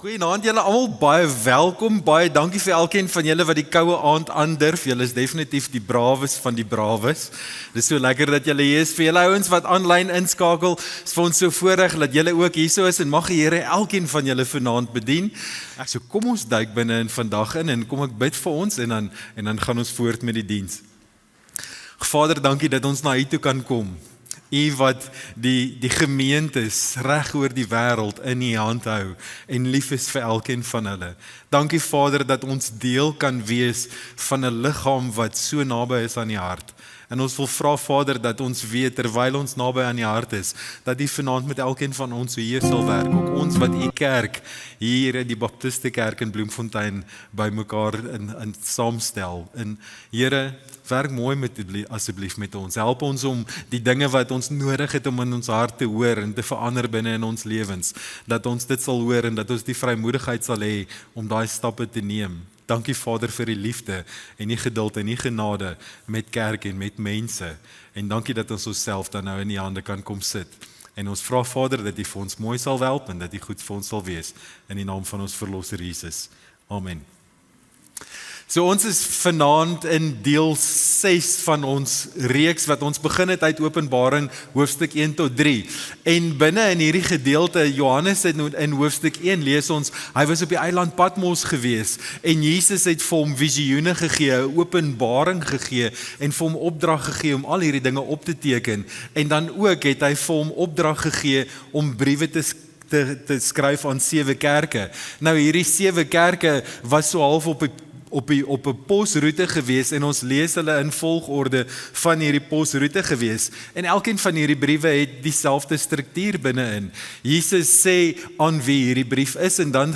Goeienaand julle almal, baie welkom, baie dankie vir elkeen van julle wat die koue aand aandurf. Julle is definitief die brawes van die brawes. Dis so lekker dat julle hier is. Vir julle ouens wat aanlyn inskakel, is vir ons so voorreg dat julle ook hier so is en mag die Here elkeen van julle vanaand bedien. So kom ons duik binne in vandag in en kom ek bid vir ons en dan gaan ons voort met die diens. Vader, dankie dat ons na U toe kan kom. U wat die gemeentes reg oor die wêreld in U hand hou en lief is vir elkeen van hulle. Dankie Vader dat ons deel kan wees van 'n liggaam wat so naby is aan die hart. En ons wil vra Vader dat ons weet terwyl ons naby aan die hart is, dat U vanaand met elkeen van ons so hier sal werk. Ook ons wat U kerk hier in die Baptiste Kerk in Bloemfontein bymekaar in saamstel. En Here, werk mooi asseblief met ons. Help ons om die dinge wat ons nodig het om in ons hart te hoor en te verander binne in ons lewens. Dat ons dit sal hoor en dat ons die vrymoedigheid sal hê om daai stappe te neem. Dankie Vader vir die liefde en die geduld en die genade met kerk en met mense. En dankie dat ons onsself dan nou in die hande kan kom sit. En ons vra Vader dat U vir ons mooi sal help en dat U goed vir ons sal wees. In die naam van ons verlosser Jesus. Amen. So ons is vanaand in deel 6 van ons reeks wat ons begin het uit Openbaring hoofstuk 1 tot 3. En binne in hierdie gedeelte, Johannes het in hoofstuk 1 lees ons, hy was op die eiland Patmos gewees en Jesus het vir hom visioene gegee, 'n openbaring gegee en vir hom opdrag gegee om al hierdie dinge op te teken. En dan ook het hy vir hom opdrag gegee om briewe te skryf aan 7 kerke. Nou hierdie 7 kerke was so half op 'n posroete gewees en ons lees hulle in volgorde van hierdie posroete gewees. En elkeen van hierdie briewe het dieselfde struktuur binne-in. Jesus sê aan wie hierdie brief is en dan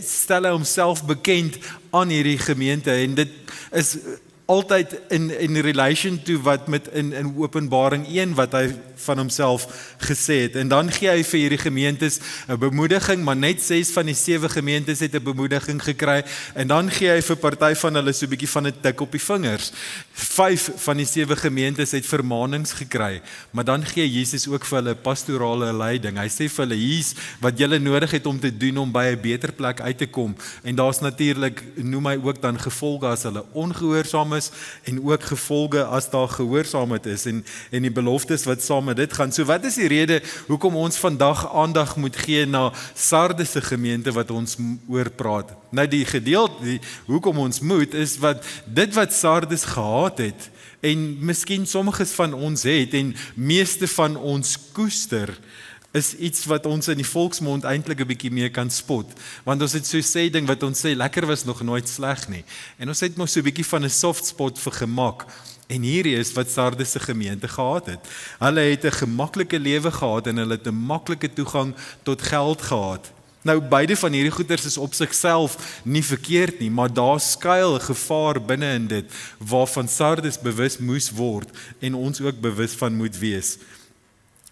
stel hy homself bekend aan hierdie gemeente en dit is altyd in relation to wat met in Openbaring 1 wat hy van homself gesê het. En dan gee hy vir hierdie gemeentes 'n bemoediging, maar net 6 van die 7 gemeentes het 'n bemoediging gekry. En dan gee hy vir party van hulle so 'n bietjie van 'n tik op die vingers. 5 van die 7 gemeentes het vermaanings gekry, maar dan gee Jesus ook vir hulle pastorale leiding. Hy sê vir hulle, hier's wat julle nodig het om te doen om by 'n beter plek uit te kom. En daar's natuurlik, noem hy ook dan gevolge as hulle ongehoorsaam is en ook gevolge as daar gehoorsaamheid is en die beloftes wat saam met dit gaan. So wat is die rede hoekom ons vandag aandag moet gee na Sardes se gemeente wat ons oor praat? Nou die gedeelte hoekom ons moet is wat Sardes gehad het en miskien sommiges van ons het en meeste van ons koester is iets wat ons in die volksmond eintlik 'n bietjie meer kan spot. Want ons het so sê ding wat ons sê, lekker was nog nooit sleg nie. En ons het mos so 'n bietjie van 'n soft spot vir gemak. En hierdie is wat Sardes se gemeente gehad het. Hulle het 'n gemaklike lewe gehad en hulle het 'n maklike toegang tot geld gehad. Nou beide van hierdie goeders is op sigself nie verkeerd nie, maar daar skuil 'n gevaar binne in dit waarvan Sardes bewus moes word en ons ook bewus van moet wees.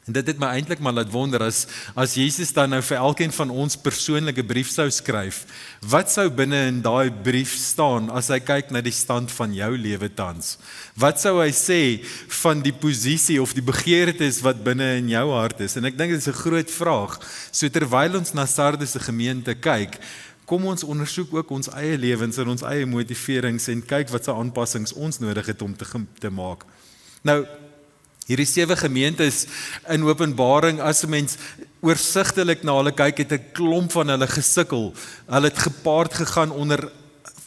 En dit het my eintlik maar laat wonder as Jesus dan nou vir elkeen van ons persoonlike brief sou skryf, wat sou binne in daai brief staan as hy kyk na die stand van jou lewe tans? Wat sou hy sê van die posisie of die begeertes wat binne in jou hart is? En ek dink dit is 'n groot vraag. So terwyl ons na Sardes se gemeente kyk, kom ons ondersoek ook ons eie lewens en ons eie motiverings en kyk wat se aanpassings ons nodig het om te maak. Nou, hierdie 7 gemeentes in Openbaring, as 'n mens oorsigtelik na hulle kyk, het 'n klomp van hulle gesukkel. Hulle het gepaard gegaan onder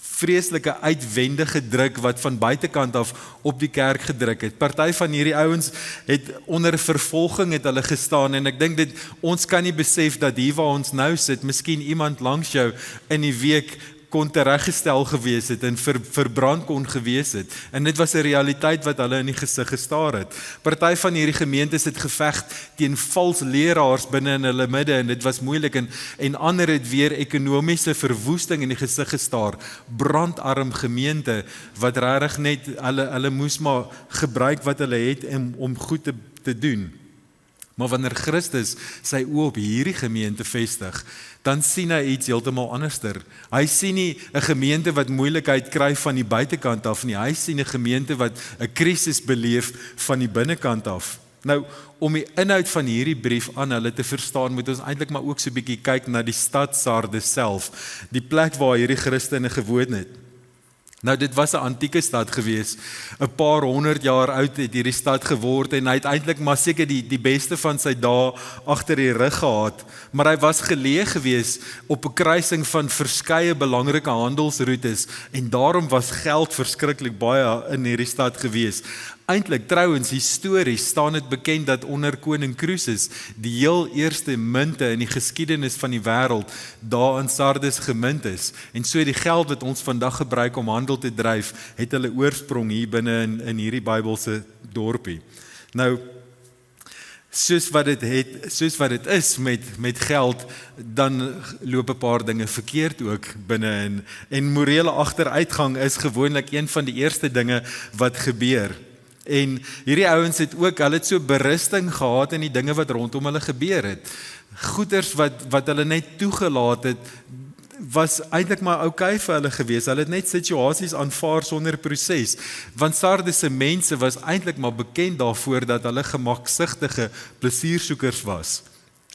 vreeslike uitwendige druk wat van buitekant af op die kerk gedruk het. Party van hierdie ouens het onder vervolging het hulle gestaan en ek dink ons kan nie besef dat hier waar ons nou sit, miskien iemand langs jou in die week kon tereggestel gewees het en verbrand kon gewees het. En dit was 'n realiteit wat hulle in die gesig gestaar het. Party van hierdie gemeentes het geveg teen vals leraars binne in hulle midde en dit was moeilik en ander het weer ekonomiese verwoesting in die gesig gestaar. Brandarm gemeente wat regtig net hulle moes maar gebruik wat hulle het om goed te doen. Maar wanneer Christus sy oë op hierdie gemeente vestig, dan sien hy iets heeltemal anderster. Hy sien nie 'n gemeente wat moeilikheid kry van die buitekant af nie. Hy sien 'n gemeente wat 'n krisis beleef van die binnekant af. Nou, om die inhoud van hierdie brief aan hulle te verstaan, moet ons eintlik maar ook so 'n bietjie kyk na die stad Sardes self, die plek waar hierdie Christene gewoon het. Nou dit was 'n antieke stad gewees, 'n paar 100 jaar oud het hierdie stad geword en hy het eintlik maar seker die beste van sy dae agter die rug gehad, maar hy was geleë gewees op 'n kruising van verskeie belangrike handelsroetes en daarom was geld verskriklik baie in hierdie stad gewees. Eintlik trouwens, histories staan dit bekend dat onder koning Croesus die heel eerste munte in die geskiedenis van die wêreld daar in Sardes gemint is. En so die geld wat ons vandag gebruik om handel te dryf, het hulle oorsprong hier binne in hierdie Bybelse dorpie. Nou, soos wat dit is met geld, dan loop 'n paar dinge verkeerd ook binne en morele agteruitgang is gewoonlik een van die eerste dinge wat gebeur. En hierdie ouens het ook, hulle het so berusting gehad in die dinge wat rondom hulle gebeur het. Goeders wat hulle net toegelaat het, was eintlik maar okay vir hulle gewees. Hulle het net situasies aanvaar sonder proses. Want Sardes se mense was eintlik maar bekend daarvoor dat hulle gemaksigtige plesiersoekers was.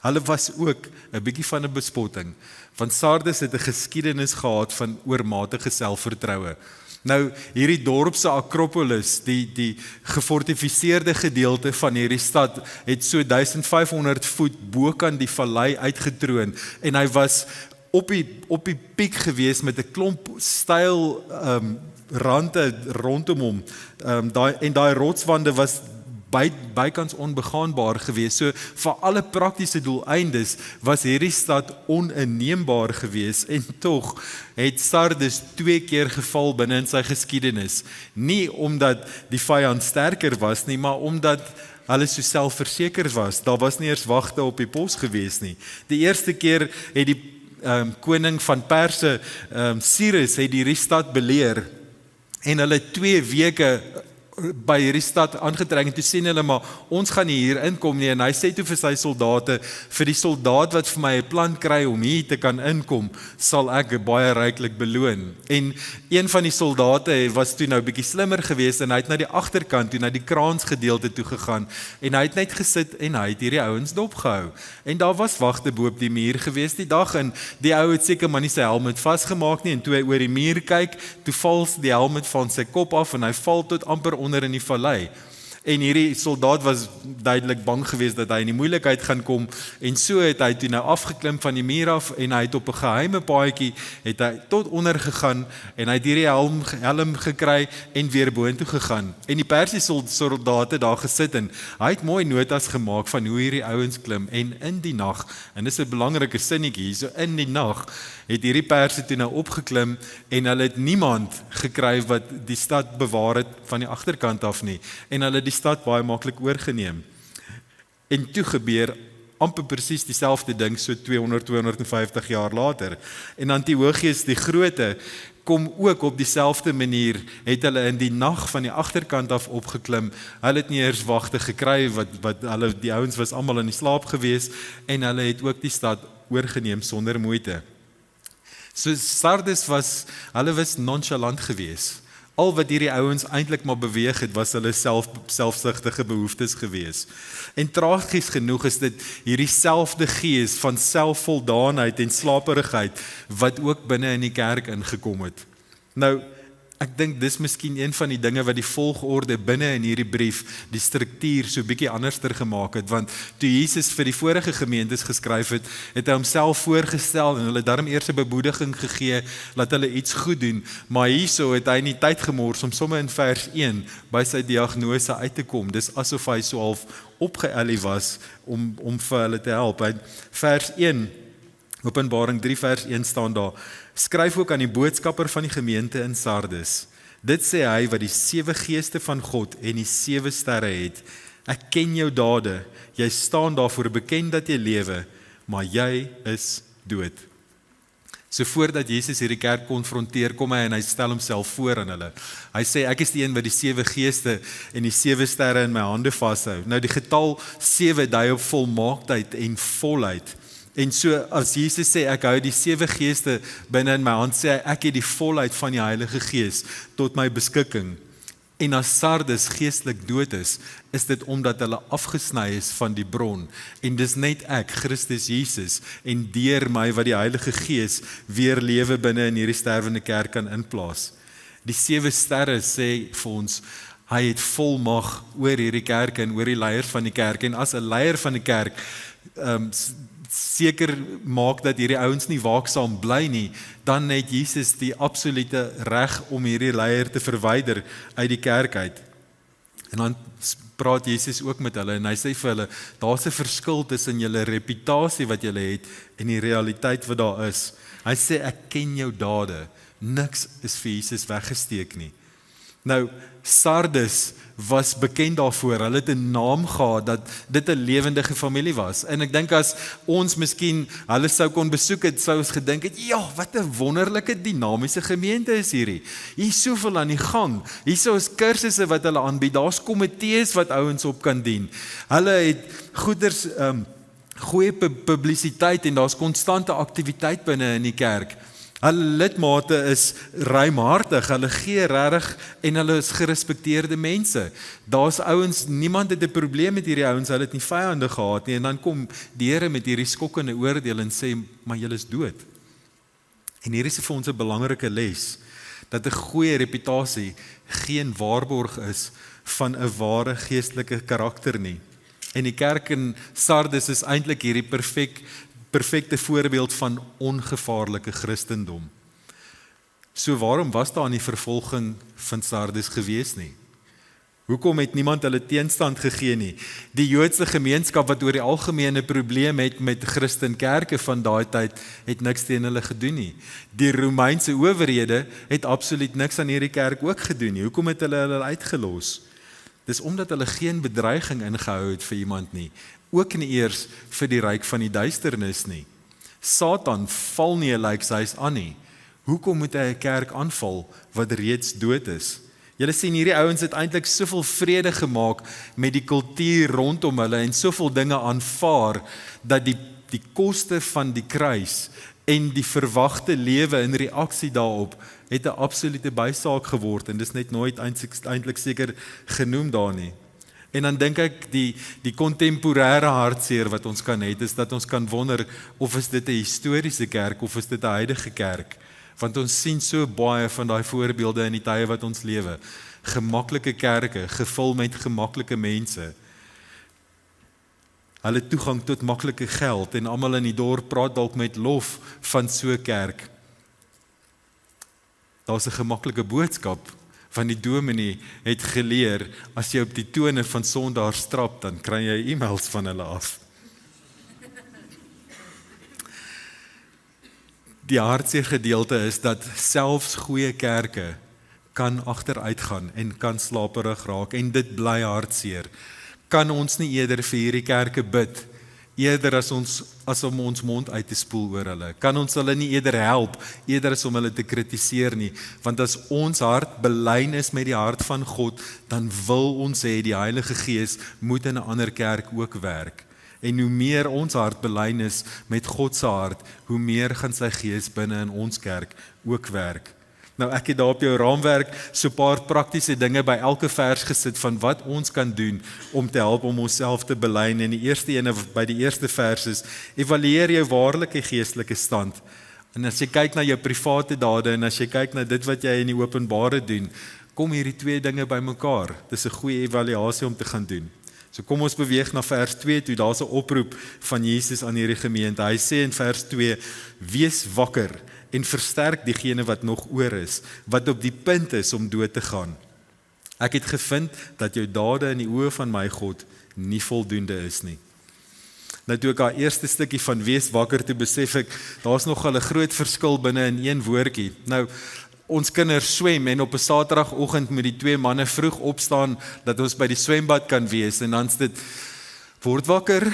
Hulle was ook 'n bietjie van 'n bespotting. Want Sardes het 'n geskiedenis gehad van oormatige selfvertroue. Nou, hierdie dorp se Akropolis, die gefortifiseerde gedeelte van hierdie stad, het so 1500 voet bokant die vallei uitgetroon en hy was op die piek gewees met 'n klomp styl rande rondom hom. Daai rotswande was bykans onbegaanbaar gewees. So vir alle praktiese doeleindes was hierdie stad oninneembaar gewees en tog het Sardes 2 keer geval binne in sy geskiedenis. Nie omdat die vyand sterker was nie, maar omdat hulle so selfverseker was. Daar was nie eers wagte op die pos gewees nie. Die eerste keer het die koning van Perse, Cyrus, het hierdie stad beleer en hulle 2 weke by hierdie stad aangetrek en toe sien hulle maar ons gaan nie hier inkom nie en hy sê toe vir sy soldate, vir die soldaat wat vir my 'n plan kry om hier te kan inkom, sal ek baie ryklik beloon. En een van die soldate was toe nou bietjie slimmer geweest en hy het na die agterkant toe, na die kraansgedeelte toe gegaan en hy het net gesit en hy het hierdie ouens dopgehou. En daar was wagte bo op die muur geweest die dag en die ou het seker maar nie sy helm vasgemaak nie en toe hy oor die muur kyk, toe val die helm van sy kop af en hy val tot amper onder in die vallei. En hierdie soldaat was duidelik bang geweest dat hy in die moeilikheid gaan kom en so het hy toe nou afgeklim van die muur af en hy het op 'n geheime paadjie het hy tot onder gegaan en hy het hierdie helm gekry en weer boontoe gegaan. En die Persiese soldate daar gesit en hy het mooi notas gemaak van hoe hierdie ouens klim en in die nag, en dis 'n belangrike sinnetjie hier, so in die nag het hierdie Perse toe nou opgeklim en hulle het niemand gekry wat die stad bewaar het van die agterkant af nie en hulle die stad baie maklik oorgeneem. En toe gebeur amper presies dieselfde ding so 250 jaar later. En Antiochus die Grote kom ook op dieselfde manier, het hulle in die nag van die agterkant af opgeklim. Hulle het nie eers wagte gekry wat hulle die ouens was almal in die slaap gewees en hulle het ook die stad oorgeneem sonder moeite. So Sardes hulle was nonchalant gewees. Al wat hierdie ouens eintlik maar beweeg het, was hulle selfsugtige behoeftes gewees. En tragies genoeg is dit hierdie selfde gees van selfvoldaanheid en slaperigheid wat ook binne in die kerk ingekom het. Nou, ek dink dis miskien een van die dinge wat die volgorde binne in hierdie brief die struktuur so bietjie anderster gemaak het, want toe Jesus vir die vorige gemeentes geskryf het, het hy homself voorgestel en hulle daarom eers 'n bemoediging gegee dat hulle iets goed doen, maar hierso het hy nie tyd gemors om sommer in vers 1 by sy diagnose uit te kom. Dis asof hy so half opgeëlie was om vir hulle te help. In vers 1, Openbaring 3 vers 1 staan daar: skryf ook aan die boodskapper van die gemeente in Sardes. Dit sê hy wat die 7 geeste van God en die 7 sterre het. Ek ken jou dade, jy staan daarvoor bekend dat jy lewe, maar jy is dood. So voordat Jesus hierdie kerk konfronteer, kom hy en hy stel homself voor aan hulle. Hy sê, ek is die een wat die 7 geeste en die 7 sterre in my hande vashou. Nou die getal 7 dui op volmaaktheid en volheid. En so as Jesus sê, ek hou die 7 geeste binne in my hand, sê hy, ek het die volheid van die Heilige Gees tot my beskikking. En as Sardes geestelik dood is dit omdat hulle afgesny is van die bron. En dis net ek, Christus Jesus, en deur my wat die Heilige Gees weer lewe binne in hierdie sterwende kerk kan inplaas. Die 7 sterre sê vir ons, hy het volmag oor hierdie kerk en oor die leiers van die kerk. En as 'n leier van die kerk seker maak dat hierdie ouens nie waaksaam bly nie, dan het Jesus die absolute reg om hierdie leier te verwyder uit die kerk uit. En dan praat Jesus ook met hulle en hy sê vir hulle, daar's 'n verskil tussen julle reputasie wat julle het en die realiteit wat daar is. Hy sê, ek ken jou dade, niks is vir Jesus weggesteek nie. Nou, Sardes was bekend daarvoor, hulle het 'n naam gehad dat dit 'n lewendige familie was. En ek dink as ons miskien hulle sou kon besoek het, sou ons gedink het, ja, wat 'n wonderlike dinamiese gemeente is hierdie. Hier is soveel aan die gang. Hier is kursusse wat hulle aanbied. Daar's komitees wat ouens op kan dien. Hulle het goeders goeie publisiteit en daar's konstante aktiwiteit binne in die kerk. Hulle lidmate is ruimhartig, hulle gee regtig en hulle is gerespekteerde mense. Daar's ouens, niemand het 'n probleem met hierdie ouens, hulle het nie vyande gehad nie, en dan kom die Here met hierdie skokkende oordeel en sê, maar julle is dood. En hier is vir ons 'n belangrike les, dat 'n goeie reputasie geen waarborg is van 'n ware geestelike karakter nie. En die kerk in Sardes is eintlik hierdie perfekte voorbeeld van ongevaarlike Christendom. So waarom was daar nie vervolging van Sardes gewees nie? Hoekom het niemand hulle teenstand gegee nie? Die Joodse gemeenskap wat oor die algemene probleem het met Christenkerke van daai tyd, het niks teen hulle gedoen nie. Die Romeinse owerhede het absoluut niks aan hierdie kerk ook gedoen nie. Hoekom het hulle uitgelos? Dis omdat hulle geen bedreiging ingehou het vir iemand nie. Ook nie eers vir die ryk van die duisternis nie. Satan val nie 'n lijkshuis aan nie. Hoekom moet hy 'n kerk aanval wat reeds dood is? Julle sien, hierdie ouens het eintlik soveel vrede gemaak met die kultuur rondom hulle en soveel dinge aanvaar, dat die koste van die kruis en die verwagte lewe in reaksie daarop het 'n absolute bysaak geword, en dis net nooit eintlik seker genoem daar nie. En dan dink ek die kontemporêre hartseer wat ons kan hê, is dat ons kan wonder of is dit 'n historiese kerk of is dit 'n huidige kerk? Want ons sien so baie van daai voorbeelde in die tye wat ons lewe. Gemaklike kerke, gevul met gemaklike mense. Hulle toegang tot maklike geld en almal in die dorp praat dalk met lof van so 'n kerk. Daar's 'n gemaklike boodskap van die dominee het geleer, as jy op die tone van sondaar strap, dan kry jy e-mails van hulle af. Die hartseer gedeelte is dat selfs goeie kerke kan agteruitgaan en kan slaperig raak, en dit bly hartseer. Kan ons nie eerder vir hierdie kerke bid, eerder as om ons mond uit te spoel oor hulle? Kan ons hulle nie eerder help, eerder as om hulle te kritiseer nie? Want as ons hart belyn is met die hart van God, dan wil ons hê die Heilige Gees moet in 'n ander kerk ook werk. En hoe meer ons hart belyn is met God se hart, hoe meer gaan sy Gees binne in ons kerk ook werk. Nou, ek het daar op jou raamwerk so 'n paar praktiese dinge by elke vers gesit van wat ons kan doen om te help om onsself te belyn. En die eerste ene by die eerste vers is, evalueer jou waarlike geestelike stand. En as jy kyk na jou private dade en as jy kyk na dit wat jy in die openbare doen, kom hierdie twee dinge bymekaar. Dis 'n goeie evaluasie om te gaan doen. So kom ons beweeg na vers 2 toe. Daar's 'n oproep van Jesus aan hierdie gemeente. Hy sê in vers 2, wees wakker en versterk diegene wat nog oor is, wat op die punt is om dood te gaan. Ek het gevind dat jou dade in die oë van my God nie voldoende is nie. Nou toe ek haar eerste stukkie van wees wakker, toe besef ek, daar's nogal 'n groot verskil binne in een woordjie. Nou, ons kinders swem en op 'n Saterdagoggend moet die twee manne vroeg opstaan dat ons by die swembad kan wees, en dan is dit word wakker,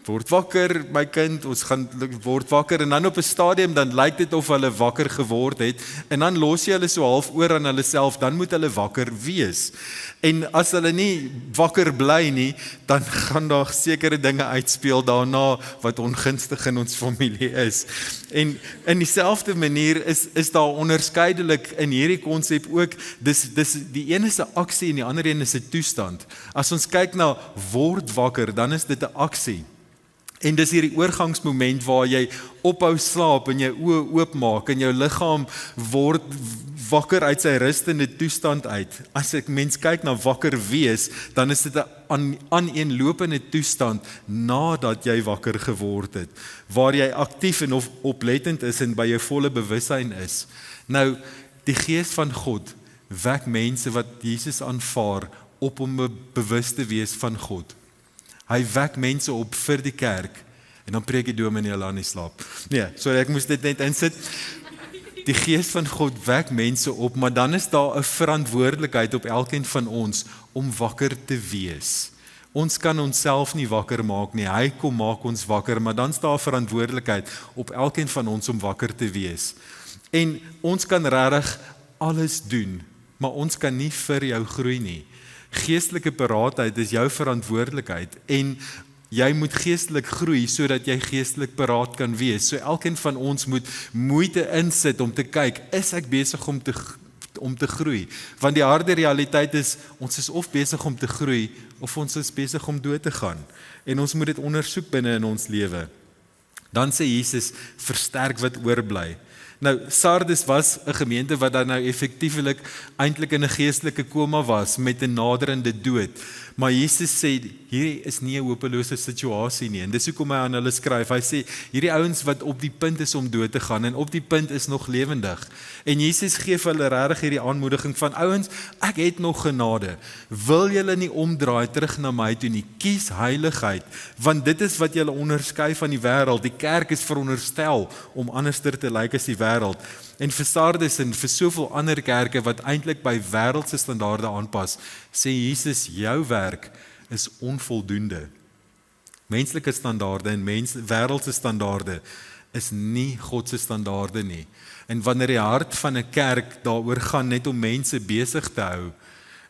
word wakker my kind, ons gaan word wakker en dan op 'n stadium dan lyk dit of hulle wakker geword het en dan los jy hulle so half oor aan hulle self, dan moet hulle wakker wees. En as hulle nie wakker bly nie, dan gaan daar sekere dinge uitspeel daarna wat ongunstig in ons familie is. En in dieselfde manier is daar onderskeidelik in hierdie konsep ook, dis die een is 'n aksie en die ander een is 'n toestand. As ons kyk na word wakker, dan is dit 'n aksie. En dis hierdie oorgangsmoment waar jy ophou slaap en jou oë oopmaak en jou liggaam word wakker uit sy rustende toestand uit. As ek mens kyk na wakker wees, dan is dit 'n aaneenlopende toestand nadat jy wakker geword het, waar jy aktief en oplettend is en by jou volle bewussyn is. Nou, die Gees van God wek mense wat Jesus aanvaar op om bewus te wees van God. Hy wek mense op vir die kerk en dan preek die dominee hulle aan die slaap. Nee, sorry, ek moes dit net insit. Die Gees van God wek mense op, maar dan is daar 'n verantwoordelikheid op elkeen van ons om wakker te wees. Ons kan onsself nie wakker maak nie, hy kom maak ons wakker, maar dan is daar 'n verantwoordelikheid op elkeen van ons om wakker te wees. En ons kan regtig alles doen, maar ons kan nie vir jou groei nie. Geestelike paraatheid is jou verantwoordelikheid en jy moet geestelik groei sodat jy geestelik paraat kan wees. So elkeen van ons moet moeite insit om te kyk, is ek besig om te groei? Want die harde realiteit is, ons is of besig om te groei of ons is besig om dood te gaan. En ons moet dit ondersoek binne in ons lewe. Dan sê Jesus, versterk wat oorbly. Nou, Sardes was 'n gemeente wat dan nou effektiewelik eintlik in 'n geestelike koma was met 'n naderende dood. Maar Jesus sê, hierdie is nie 'n hopelose situasie nie. En dis hoekom hy aan hulle skryf. Hy sê, hierdie ouens wat op die punt is om dood te gaan en op die punt is nog lewendig. En Jesus gee vir hulle regtig hierdie aanmoediging van, ouens, ek het nog genade. Wil julle nie omdraai terug na my toe nie? Kies heiligheid, want dit is wat julle onderskei van die wêreld. Die kerk is veronderstel om anderster te lyk as die wêreld. En vir Sardes en vir soveel ander kerke wat eintlik by wêreldse standaarde aanpas, sê Jesus, jou werk is onvoldoende. Menslike standaarde en wêreldse standaarde is nie God se standaarde nie. En wanneer die hart van 'n kerk daaroor gaan net om mense besig te hou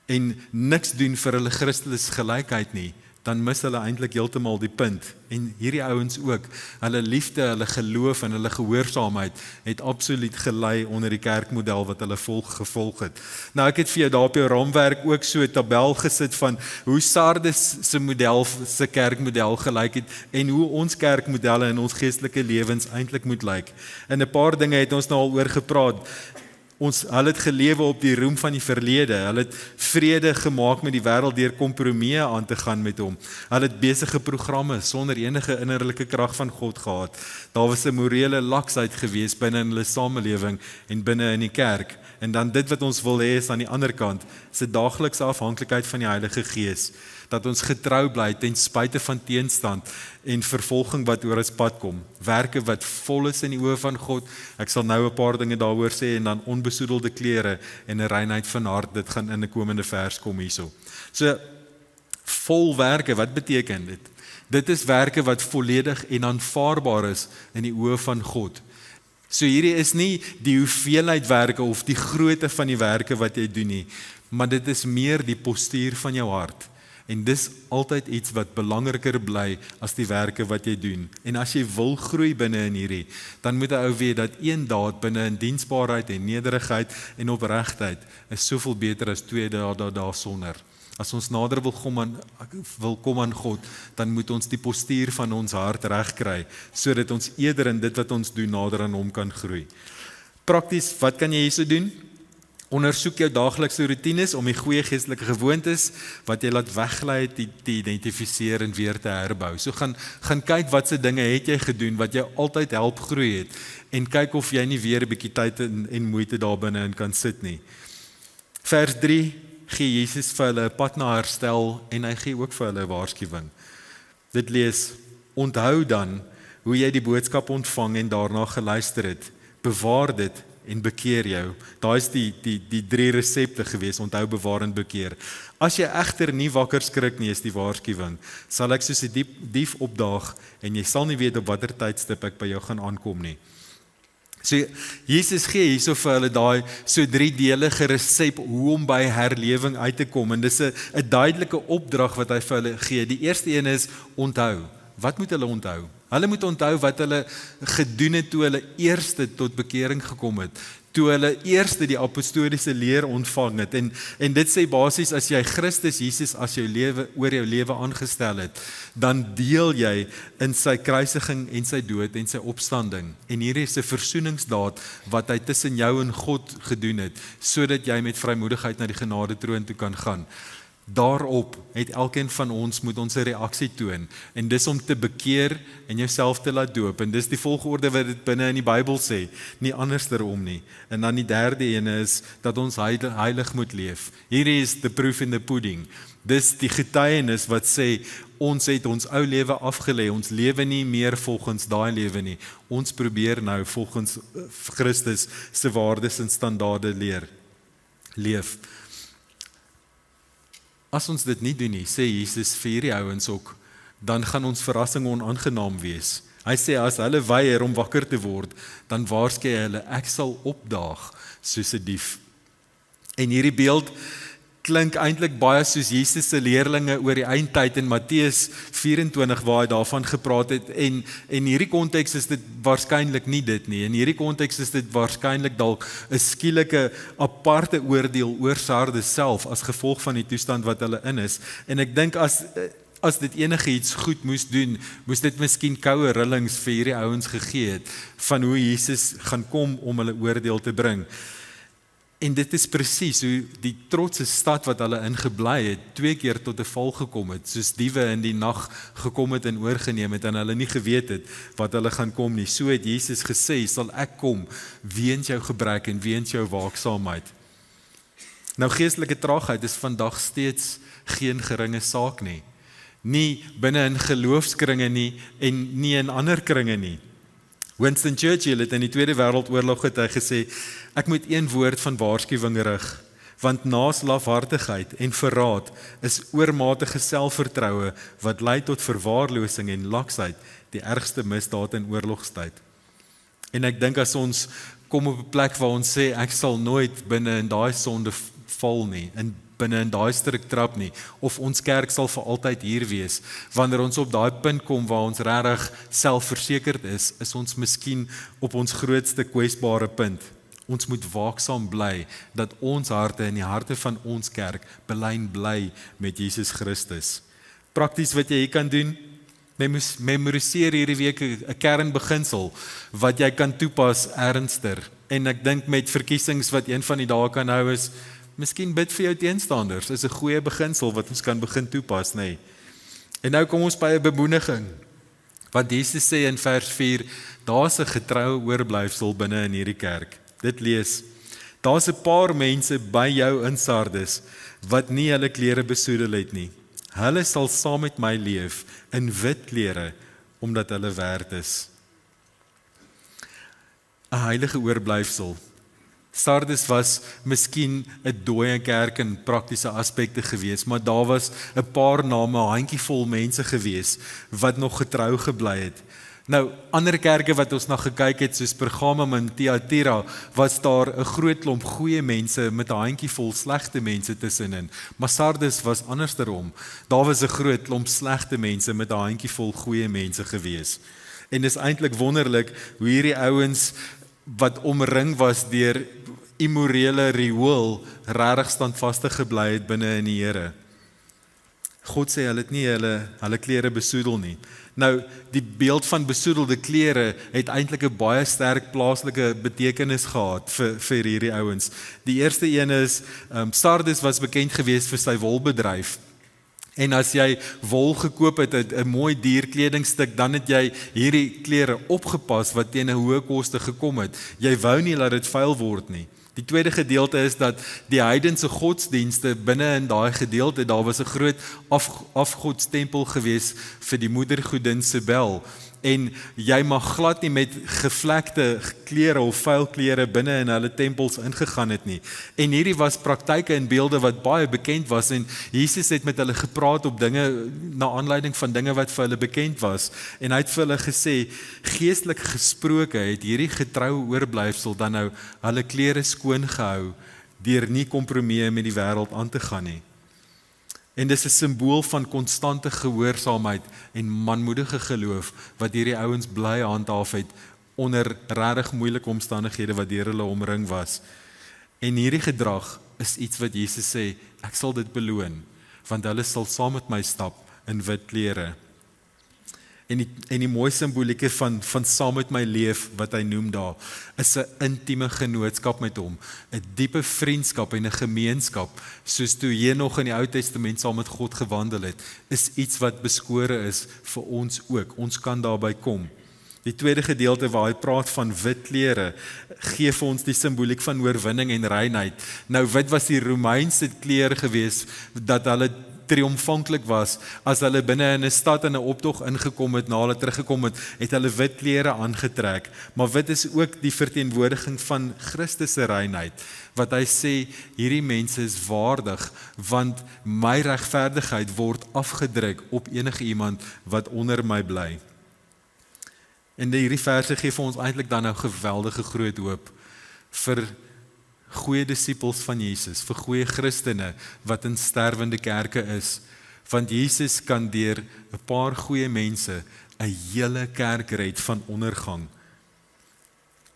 en niks doen vir hulle Christus gelykheid nie, dan mis hulle eintlik heeltemal die punt. En hierdie ouens ook, hulle liefde, hulle geloof en hulle gehoorsaamheid het absoluut gelei onder die kerkmodel wat hulle gevolg het. Nou ek het vir jou daar op jou raamwerk ook so 'n tabel gesit van hoe Sardes se kerkmodel gelyk het en hoe ons kerkmodelle in ons geestelike lewens eintlik moet lyk. En 'n paar dinge het ons nou al oor gepraat. Hulle het gelewe op die roem van die verlede. Hulle het vrede gemaak met die wêreld deur kompromieë aan te gaan met hom. Hulle het besige programme sonder enige innerlike krag van God gehad. Daar was 'n morele laksheid gewees binne in hulle samelewing en binne in die kerk. En dan dit wat ons wil hê is aan die ander kant, is 'n daaglikse afhanklikheid van die Heilige Gees. Dat ons getrou bly ten spyte van teenstand en vervolging wat oor ons pad kom. Werke wat vol is in die oë van God. Ek sal nou 'n paar dinge daaroor sê en dan onbesoedelde klere en 'n reinheid van hart. Dit gaan in 'n komende vers kom hierso. So vol werke, wat beteken dit? Dit is werke wat volledig en aanvaarbaar is in die oë van God. So hierdie is nie die hoeveelheid werke of die grootte van die werke wat jy doen nie, maar dit is meer die postuur van jou hart. En dis altyd iets wat belangriker bly as die werke wat jy doen. En as jy wil groei binne in hierdie, dan moet jy ou weet dat een daad binne in diensbaarheid en nederigheid en opregtheid is soveel beter as 2 dae daarsonder. As ons nader wil kom aan God, dan moet ons die postuur van ons hart regkry, sodat ons eerder in dit wat ons doen nader aan hom kan groei. Prakties, wat kan jy hierso doen? Ondersoek jou daaglikse roetines om die goeie geestelike gewoontes wat jy laat weggly te identifiseer en weer te herbou. So gaan kyk watse dinge het jy gedoen wat jou altyd help groei het en kyk of jy nie weer 'n bietjie tyd en moeite daar binne in kan sit nie. Vers 3 gee Jesus vir hulle 'n pad na herstel en hy gee ook vir hulle 'n waarskuwing. Dit lees: Onthou dan hoe jy die boodskap ontvang en daarna geluister het. Bewaar dit en bekeer jou. Daai is die 3 resepte gewees, onthou, bewaar en bekeer. As jy egter nie wakker skrik nie, is die waarskuwing, sal ek soos 'n dief opdaag en jy sal nie weet op watter tydstip ek by jou gaan aankom nie. So Jesus gee hierso vir hulle daai so 3-delige resep hoe om by herlewing uit te kom, en dis 'n duidelike opdrag wat hy vir hulle gee. Die eerste een is onthou. Wat moet hulle onthou? Hulle moet onthou wat hulle gedoen het toe hulle eerste tot bekering gekom het, toe hulle eerste die apostoliese leer ontvang het, en dit sê basies, as jy Christus Jesus as jou lewe oor jou lewe aangestel het, dan deel jy in sy kruisiging en sy dood en sy opstanding, en hier is 'n versoeningsdaad wat hy tussen jou en God gedoen het, sodat jy met vrymoedigheid na die genadetroon toe kan gaan. Daarop het elkeen van ons moet ons 'n reaksie toon, en dis om te bekeer en jouself te laat doop, en dis die volgorde wat dit binne in die Bybel sê, nie andersom nie. En dan die derde ene is dat ons heilig moet leef. Hierdie is the proof in the pudding. Dis die getuienis wat sê ons het ons ou lewe afgelê, ons lewe nie meer volgens daai lewe nie. Ons probeer nou volgens Christus se waardes en standaarde leef. As ons dit nie doen nie, sê Jesus vir hierdie ouens ook, dan gaan ons verrassing onaangenaam wees. Hy sê as hulle weier om wakker te word, dan waarsku hy hulle, ek sal opdaag soos 'n dief. En hierdie beeld klink eintlik baie soos Jesus se leerlinge oor die eindtyd in Matteus 24 waar hy daarvan gepraat het, en hierdie konteks is dit waarskynlik nie dit nie. In hierdie konteks is dit waarskynlik dalk 'n skielike aparte oordeel oor Sardes self as gevolg van die toestand wat hulle in is. En ek dink as dit enige iets goed moes doen, moes dit miskien koue rillings vir hierdie ouens gegee het van hoe Jesus gaan kom om hulle oordeel te bring. En dit is presies hoe die trotse stad wat hulle ingebly het, 2 keer tot 'n val gekom het, soos diewe in die nag gekom het en oorgeneem het, en hulle nie geweet het wat hulle gaan kom nie. So het Jesus gesê, sal ek kom, weens jou gebrek en weens jou waaksaamheid. Nou, geestelike traagheid is vandag steeds geen geringe saak nie. Nie binne in geloofskringe nie, en nie in ander kringe nie. Winston Churchill het in die Tweede Wêreldoorlog gesê, ek moet een woord van waarskuwing rig, want naas lafhartigheid en verraad is oormatige selfvertroue wat lei tot verwaarlosing en laksheid die ergste misdaad in oorlogstyd. En ek dink as ons kom op 'n plek waar ons sê, ek sal nooit binne in daai sonde val nie, en binne in daai strik trap nie, of ons kerk sal vir altyd hier wees, wanneer ons op daai punt kom waar ons regtig selfversekerd is ons miskien op ons grootste kwesbare punt. Ons moet waaksaam bly, dat ons harte en die harte van ons kerk belyn bly met Jesus Christus. Prakties wat jy hier kan doen, memoriseer hierdie week 'n kernbeginsel, wat jy kan toepas ernstiger. En ek dink met verkiesings wat een van die dae kan hou is, miskien bid vir jou teenstanders, is 'n goeie beginsel wat ons kan begin toepas, nee. En nou kom ons by 'n bemoediging, wat Jesus sê in vers 4, daar's 'n getroue oorblyfsel binne in hierdie kerk. Dit lees, daar's 'n paar mense by jou in Sardes, wat nie hulle klere besoedel het nie. Hulle sal saam met my leef in wit klere, omdat hulle werd is. 'n heilige oorblyfsel. Sardes was miskien 'n dooie kerk in praktiese aspekte gewees, maar daar was 'n paar name, 'n handjievol mense gewees, wat nog getrou gebly het. Nou, ander kerke wat ons na gekyk het, soos Pergamum en Thyatira, was daar 'n groot klomp goeie mense met 'n handjievol slegte mense tussenin. Maar Sardes was andersom. Daar was 'n groot klomp slegte mense met 'n handjievol goeie mense gewees. En dis eintlik wonderlik hoe hierdie ouens wat omring was deur immorele riool, regtig standvastig gebly het binne in die Here. God sê hulle het nie hulle klere besoedel nie. Nou, die beeld van besoedelde klere het eintlik 'n baie sterk plaaslike betekenis gehad vir hierdie ouens. Die eerste een is, Sardes was bekend geweest vir sy wolbedryf. En as jy wol gekoop het, 'n mooi dierkledingstuk, dan het jy hierdie klere opgepas wat teen 'n hoë koste gekom het. Jy wou nie laat dit vuil word nie. Die tweede gedeelte is dat die heidense godsdienste binne in daai gedeelte, daar was 'n groot afgodstempel gewees vir die moedergodin Sebel. en jy mag glad nie met gevlekte klere of vuil klere binne in hulle tempels ingegaan het nie. En hierdie was praktyke en beelde wat baie bekend was en Jesus het met hulle gepraat op dinge na aanleiding van dinge wat vir hulle bekend was en hy het vir hulle gesê, geestelik gesproke het hierdie getroue oorblyfsel dan nou hulle klere skoon gehou deur nie kompromieë met die wêreld aan te gaan nie. En dis 'n simbool van konstante gehoorsaamheid en manmoedige geloof wat hierdie ouens bly handhaaf het onder regtig moeilike omstandighede wat deur hulle omring was. En hierdie gedrag is iets wat Jesus sê, ek sal dit beloon, want hulle sal saam met my stap in wit klere. En die mooi simbolieke van saam met my leef, wat hy noem daar, is 'n intieme genootskap met hom, 'n diepe vriendskap en 'n gemeenskap, soos toe jy nog in die Ou Testament saam met God gewandel het, is iets wat beskore is vir ons ook. Ons kan daarby kom. Die tweede gedeelte waar hy praat van wit klere, gee vir ons die simboliek van oorwinning en reinheid. Nou wit was die Romeinse kleur gewees, dat hulle triomfantlik was, as hulle binne in 'n stad in 'n optog ingekom het, na hulle teruggekom het, het hulle wit klere aangetrek. Maar wit is ook die verteenwoordiging van Christus se reinheid, wat hy sê, hierdie mense is waardig, want my regverdigheid word afgedruk op enige iemand wat onder my bly. En hierdie verse gee vir ons eintlik dan nou geweldige groot hoop vir goeie disippels van Jesus, vir goeie Christene wat in sterwende kerke is, want Jesus kan deur 'n paar goeie mense 'n hele kerk red van ondergang.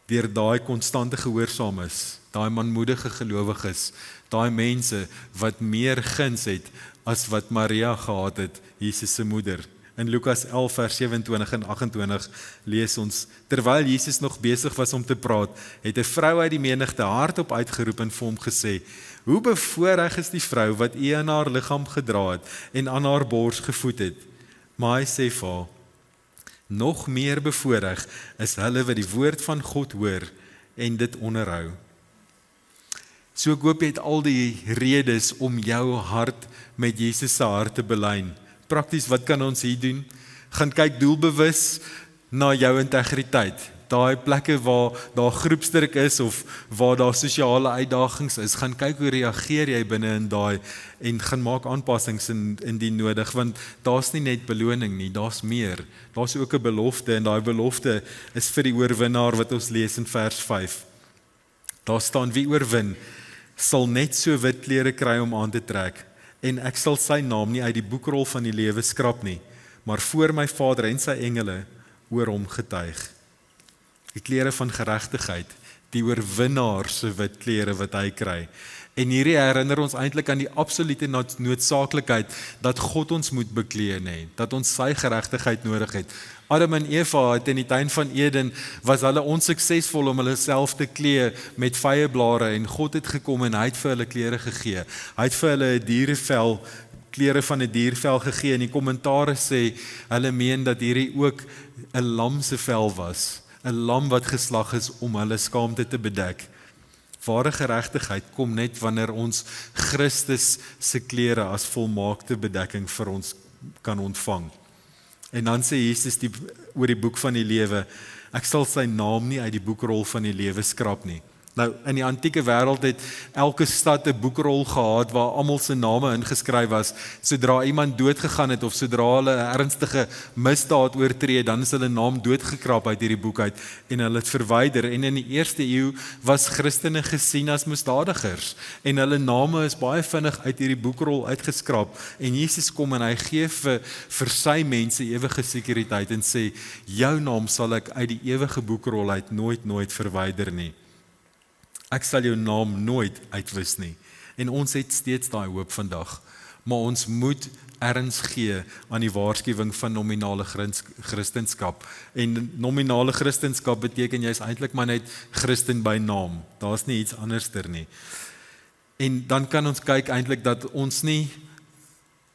Deur daai konstante gehoorsaam is, daai manmoedige gelowiges, daai mense wat meer guns het as wat Maria gehad het, Jesus se moeder. In Lukas 11 vers 27 en 28 lees ons, terwyl Jesus nog besig was om te praat, het 'n vrou uit die menigte hardop uitgeroep en vir hom gesê, hoe bevoorreg is die vrou wat U in haar liggaam gedra het en aan haar bors gevoed het. Maar hy sê vir haar, nog meer bevoorreg is hulle wat die woord van God hoor en dit onderhou. So ek hoop jy het al die redes om jou hart met Jesus se hart te belyn. Prakties, wat kan ons hier doen? Gaan kyk doelbewus na jou integriteit. Daai plekke waar daar groepsdruk is of waar daar sosiale uitdagings is, gaan kyk hoe reageer jy binne in daai en gaan maak aanpassings indien nodig, want daar's nie net beloning nie, daar's meer. Daar's ook 'n belofte en daai belofte is vir die oorwinnaar wat ons lees in vers 5. Daar staan, wie oorwin, sal net so wit klere kry om aan te trek. En ek sal sy naam nie uit die boekrol van die lewe skrap nie, maar voor my Vader en sy engele oor hom getuig. Die klere van geregtigheid, die oorwinnaar se wit klere wat hy kry. En hierdie herinner ons eintlik aan die absolute noodsaaklikheid dat God ons moet beklee, dat ons sy geregtigheid nodig het. Adam en Eva het in die tuin van Eden, was hulle onsuksesvol om hulle self te klee met vyeblare en God het gekom en hy het vir hulle klere gegee. Hy het vir hulle 'n dierevel, klere van 'n diervel gegee en die kommentaare sê, hulle meen dat hierdie ook 'n lam se vel was, 'n lam wat geslag is om hulle skaamte te bedek. Ware geregtigheid kom net wanneer ons Christus se klere as volmaakte bedekking vir ons kan ontvang. En dan sê Jesus oor die boek van die lewe, ek sal sy naam nie uit die boekrol van die lewe skrap nie. Nou, in die antieke wêreld het elke stad 'n boekrol gehad waar almal se name ingeskryf was. Sodra iemand dood gegaan het of sodra hulle 'n ernstige misdaad oortree, dan is hulle naam doodgekrap uit hierdie boek uit en hulle het verwyder. En in die eerste eeu was Christene gesien as misdadigers en hulle name is baie vinnig uit hierdie boekrol uitgeskraap. En Jesus kom en hy gee vir sy mense ewige sekuriteit en sê, jou naam sal ek uit die ewige boekrol uit nooit verwyder nie. Ek sal jou naam nooit uitwis nie. En ons het steeds daai hoop vandag. Maar ons moet erns gee aan die waarskuwing van nominale Christenskap. En nominale Christenskap beteken jy is eintlik maar net Christen by naam. Daar's nie iets anderster nie. En dan kan ons kyk eintlik dat ons nie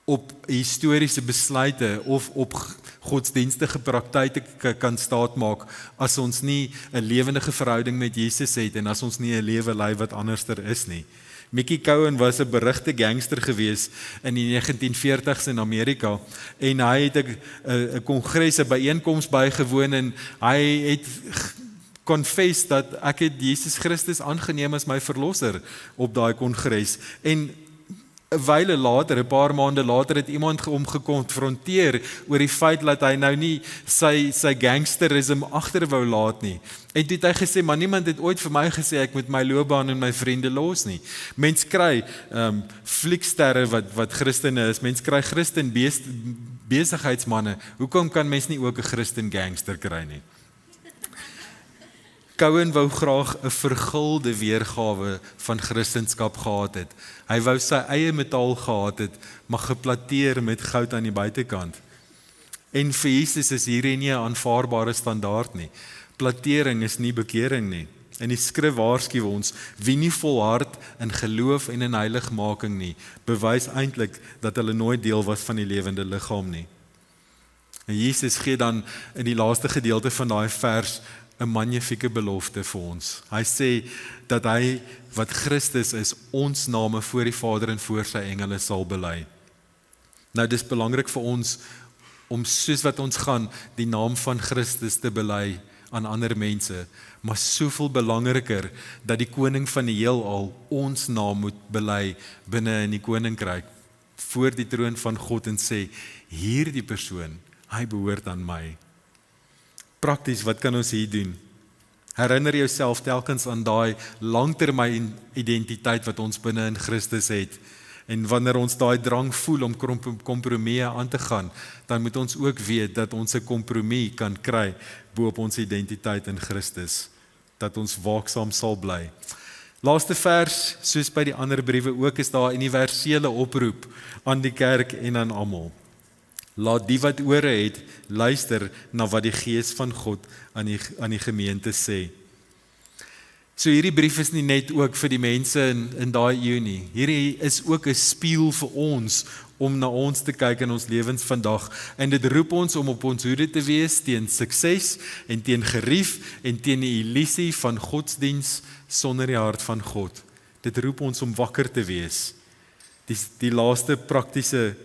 op historiese besluite of op godsdienstige praktyke kan staatmaak as ons nie 'n lewendige verhouding met Jesus het en as ons nie 'n lewe lei wat anderster is nie. Mickey Cohen was 'n berugte gangster gewees in die 1940s in Amerika en hy het 'n kongres, 'n byeenkoms bygewoon en hy het confess dat ek het Jesus Christus aangeneem as my verlosser op daai kongres en 'n wyle later, 'n paar maande later het iemand hom gekonfronteer oor die feit dat hy nou nie sy gangsterisme agter wou laat nie. En toe het hy gesê, maar niemand het ooit vir my gesê ek moet my loopbaan en my vriende los nie. Mens kry flieksterre wat Christene is, mens kry Christen besigheidsmanne. Hoekom kan mens nie ook 'n Christen gangster kry nie? Cohen wou graag 'n vergulde weergawe van Christendom gehad het. Hy wou sy eie metaal gehad het, maar geplateer met goud aan die buitekant. En vir Jesus is hierdie nie 'n aanvaarbare standaard nie. Platering is nie bekering nie. En die skrif waarsku ons, wie nie volhard in geloof en in heiligmaking nie, bewys eintlik dat hulle nooit deel was van die lewende liggaam nie. En Jesus gee dan in die laaste gedeelte van daai vers 'n magnifieke belofte vir ons. Hy sê dat hy wat Christus is, ons name voor die Vader en voor sy engele sal bely. Nou dis belangrik vir ons om soos wat ons gaan die naam van Christus te bely aan ander mense, maar soveel belangriker dat die koning van die heelal ons naam moet bely binne in die koninkryk voor die troon van God en sê, hierdie persoon, hy behoort aan my. Prakties, wat kan ons hier doen? Herinner jouself telkens aan daai langtermyn identiteit wat ons binne in Christus het. En wanneer ons daai drang voel om kompromieë aan te gaan, dan moet ons ook weet dat ons 'n kompromie kan kry bo op ons identiteit in Christus. Dat ons waaksaam sal bly. Laaste vers, soos by die ander briewe ook, is daar 'n universele oproep aan die kerk en aan almal. Laat die wat ore het, luister na wat die Gees van God aan die gemeente sê. So hierdie brief is nie net ook vir die mense in daai eeu nie. Hierdie is ook 'n spieël vir ons om na ons te kyk in ons lewens vandag. En dit roep ons om op ons hoede te wees teen sukses en teen gerief en teen die illusie van godsdiens sonder die hart van God. Dit roep ons om wakker te wees. Die laaste praktiese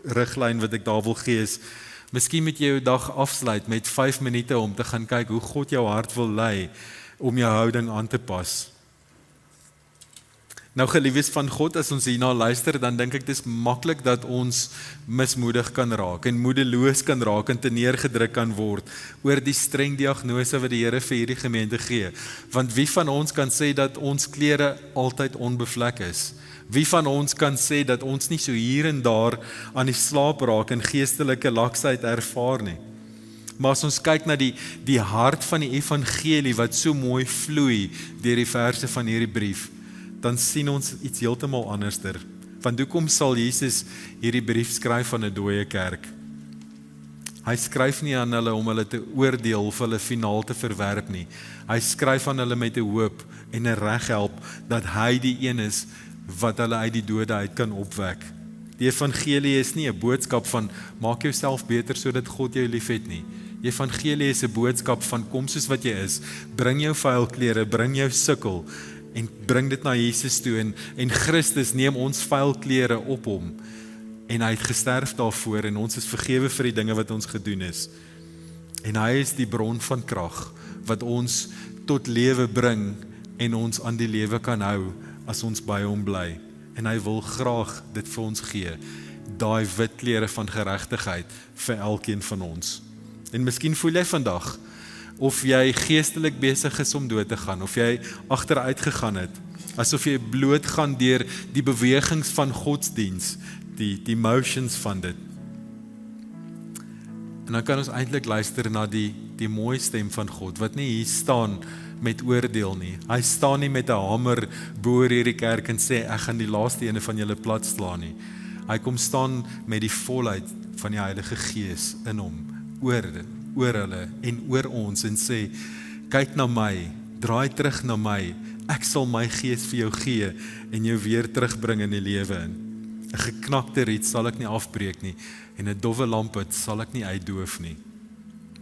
riglyn wat ek daar wil gee is, miskien moet jy jou dag afsluit met 5 minute om te gaan kyk hoe God jou hart wil lei om jou houding aan te pas. Nou geliefdes van God, as ons hierna luister, dan dink ek dis maklik dat ons mismoedig kan raak en moedeloos kan raak en teneergedruk kan word oor die streng diagnose wat die Here vir hierdie gemeente gee. Want wie van ons kan sê dat ons klere altyd onbevlek is? Wie van ons kan sê dat ons nie so hier en daar aan die slaap raak en geestelike laksheid ervaar nie? Maar as ons kyk na die hart van die evangelie wat so mooi vloei deur die verse van hierdie brief, dan sien ons iets heeltemal anderster. Want hoekom sal Jesus hierdie brief skryf aan 'n dooie kerk? Hy skryf nie aan hulle om hulle te oordeel of hulle finaal te verwerp nie. Hy skryf aan hulle met 'n hoop en 'n reghelp dat hy die een is wat hulle uit die dode uit kan opwek. Die evangelie is nie 'n boodskap van maak jouself beter sodat God jou liefhet nie. Die evangelie is 'n boodskap van kom soos wat jy is, bring jou vuil klere, bring jou sukkel en bring dit na Jesus toe en Christus neem ons vuil klere op hom en hy het gesterf daarvoor en ons is vergewe vir die dinge wat ons gedoen is. En hy is die bron van krag wat ons tot lewe bring en ons aan die lewe kan hou as ons by hom bly. En hy wil graag dit vir ons gee, daai wit klere van geregtigheid vir elkeen van ons. En miskien voel jy vandag, of jy geestelik besig is om dood te gaan, of jy agteruit gegaan het, asof jy bloot gaan deur die bewegings van godsdiens, die motions van dit. En dan kan ons eintlik luister na die mooi stem van God, wat nie hier staan met oordeel nie. Hy staan nie met 'n hamer bo hierdie kerk en sê, ek gaan die laaste ene van julle plat slaan nie. Hy kom staan met die volheid van die Heilige Gees in hom, oor hulle en oor ons en sê, kyk na my, draai terug na my, ek sal my Gees vir jou gee en jou weer terugbring in die lewe in. 'n geknakte riet sal ek nie afbreek nie en 'n dowwe lampet sal ek nie uitdoof nie.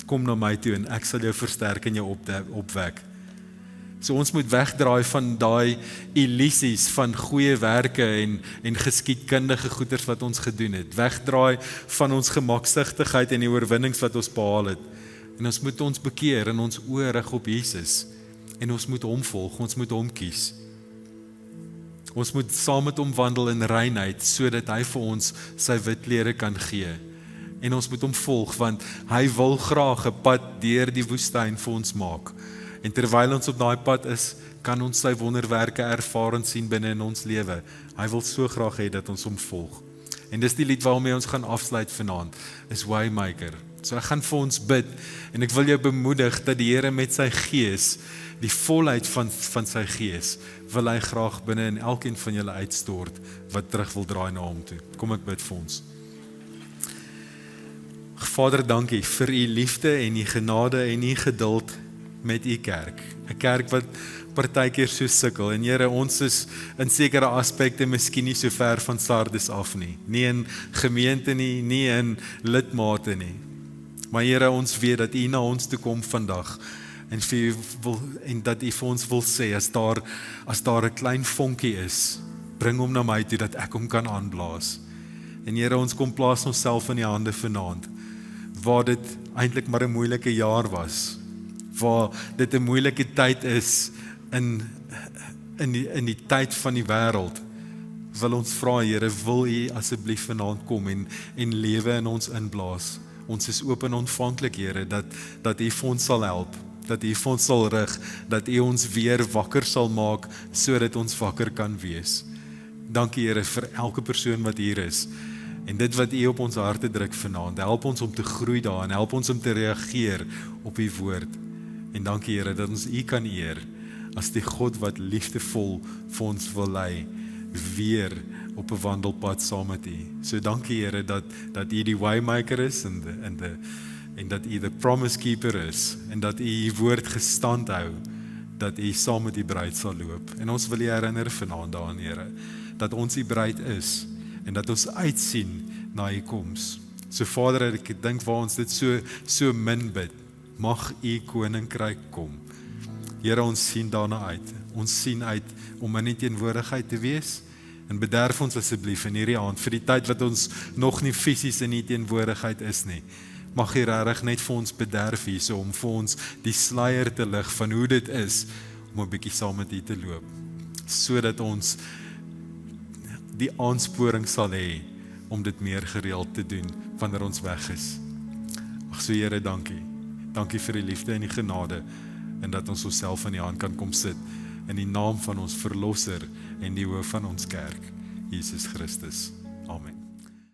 Kom na my toe en ek sal jou versterk en jou opwek. So ons moet wegdraai van daai illusies van goeie werke en geskiedkundige goeders wat ons gedoen het. Wegdraai van ons gemaksigtigheid en die oorwinnings wat ons behaal het. En ons moet ons bekeer en ons oë rig op Jesus. En ons moet hom volg, ons moet hom kies. Ons moet saam met hom wandel in reinheid, sodat hy vir ons sy wit klere kan gee. En ons moet hom volg, want hy wil graag 'n pad deur die woestyn vir ons maak. En terwyl ons op daai pad is, kan ons sy wonderwerke ervaar en sien binne in ons lewe. Hy wil so graag hê dat ons hom volg. En dis die lied waarmee ons gaan afsluit vanaand, is Waymaker. So ek gaan vir ons bid, en ek wil jou bemoedig dat die Here met sy gees, die volheid van sy gees, wil hy graag binne in elkeen van julle uitstort, wat terug wil draai na hom toe. Kom ek bid vir ons. Vader, dankie vir u liefde en u genade en u geduld met u kerk. 'n Kerk wat partykeer so sukkel. En Here, ons is in sekere aspekte miskien nie so ver van Sardes af nie. Nie in gemeente nie, nie in lidmate nie. Maar Here, ons weet dat u na ons toe kom vandag. En dat u vir ons wil sê, as daar 'n klein vonkie is, bring hom na my toe dat ek hom kan aanblaas. En Here, ons kom plaas onsself in die hande vanaand, waar dit eintlik maar 'n moeilike jaar was, waar dit 'n moeilike tyd is in die tyd van die wêreld, wil ons vra, Here, wil u asseblief vanaand kom en lewe in ons inblaas. Ons is oop en ontvanklik, Here, dat u vir ons sal help, dat u vir ons sal rig, dat u ons weer wakker sal maak, sodat ons wakker kan wees. Dankie, Here, vir elke persoon wat hier is, en dit wat u op ons harte druk vanaand. Help ons om te groei daarin, help ons om te reageer op u woord. En dankie, Here, dat ons u kan eer, as die God wat liefdevol vir ons wil lei, weer op 'n wandelpad saam met u. So dankie, Here, dat u die waymaker is, en dat u the promise keeper is, en dat u u woord gestand hou, dat u saam met die bruid sal loop. En ons wil u herinner vanaand daaraan, Here, dat ons die bruid is, en dat ons uitsien na u koms. So Vader, ek dink waar ons dit so min bid, mag u koninkryk kom. Here, ons sien daarna uit. Ons sien uit om in die teenwoordigheid te wees, en bederf ons asseblief in hierdie aand, vir die tyd wat ons nog nie fisies in die teenwoordigheid is nie. Mag u regtig net vir ons bederf hierso, om vir ons die sluier te lig van hoe dit is, om 'n bietjie saam met u te loop, sodat ons die aansporing sal hê, om dit meer gereeld te doen, wanneer ons weg is. Ag so Here, dankie. Dankie vir die liefde en die genade, en dat ons onsself in die hand kan kom sit, in die naam van ons Verlosser, en die hoof van ons kerk, Jesus Christus. Amen.